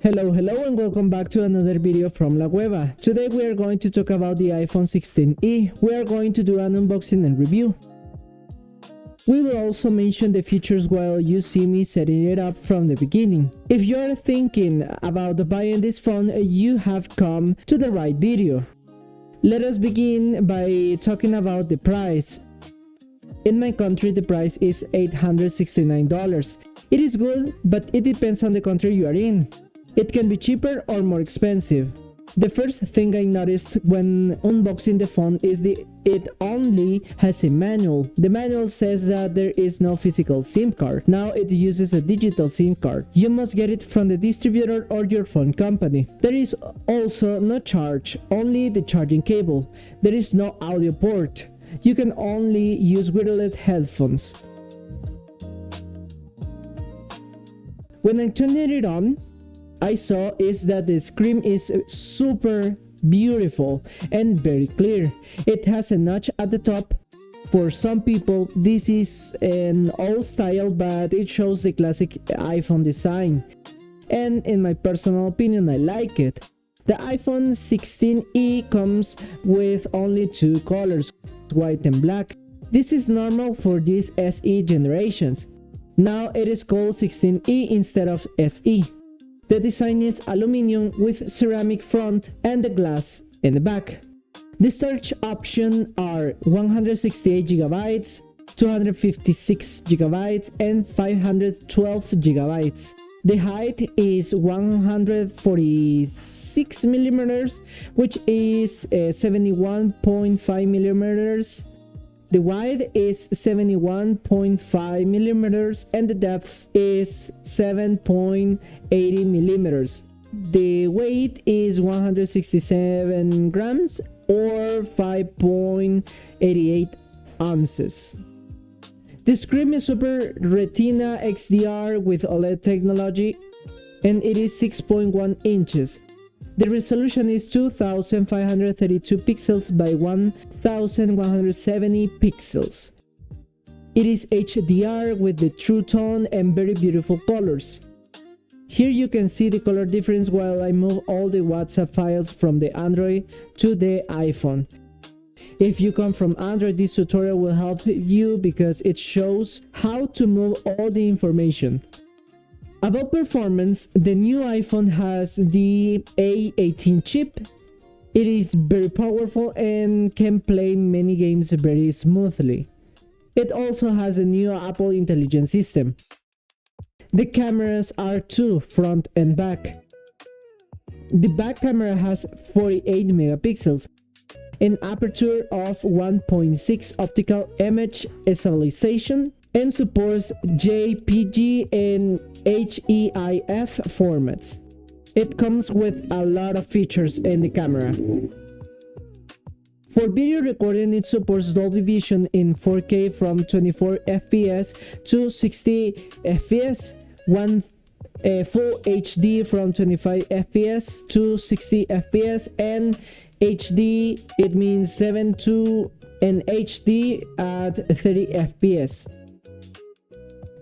Hello and welcome back to another video from La WEBA. Today we are going to talk about the iPhone 16e. We are going to do an unboxing and review. We will also mention the features while you see me setting it up from the beginning. If you are thinking about buying this phone, you have come to the right video. Let us begin by talking about the price. In my country, the price is $869. It is good, but it depends on the country you are in. It can be cheaper or more expensive. The first thing I noticed when unboxing the phone is it only has a manual. The manual says that there is no physical SIM card. Now it uses a digital SIM card. You must get it from the distributor or your phone company. There is also no charge, only the charging cable. There is no audio port. You can only use wireless headphones. When I turned it on, I saw is that the screen is super beautiful and very clear. It has a notch at the top. For some people, this is an old style, but it shows the classic iPhone design. And in my personal opinion, I like it. The iPhone 16e comes with only two colors, white and black. This is normal for these SE generations. Now it is called 16e instead of SE. The design is aluminum with ceramic front and the glass in the back. The storage options are 168GB, 256GB and 512GB. The height is 146mm, which is 71.5mm. The width is 71.5mm and the depth is 7.80mm. The weight is 167 grams or 5.88 ounces. The screen is Super Retina XDR with OLED technology and it is 6.1 inches. The resolution is 2532 pixels by 1170 pixels. It is HDR with the true tone and very beautiful colors. Here you can see the color difference while I move all the WhatsApp files from the Android to the iPhone. If you come from Android, this tutorial will help you because it shows how to move all the information. About performance, the new iPhone has the A18 chip. It is very powerful and can play many games very smoothly. It also has a new Apple Intelligence System. The cameras are two, front and back. The back camera has 48 megapixels, an aperture of 1.6 optical image stabilization, and supports JPG and HEIF formats. It comes with a lot of features in the camera. For video recording, it supports Dolby Vision in 4K from 24 FPS to 60 FPS, Full HD from 25 FPS to 60 FPS, and HD, it means 7:2, and HD at 30 FPS.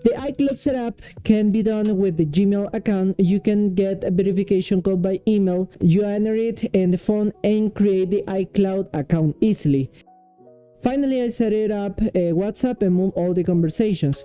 The iCloud setup can be done with the Gmail account. You can get a verification code by email. You enter it in the phone and create the iCloud account easily. Finally, I set it up WhatsApp and move all the conversations.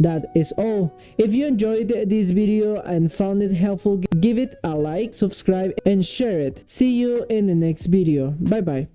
That is all. If you enjoyed this video and found it helpful, give it a like, subscribe, and share it. See you in the next video. Bye bye.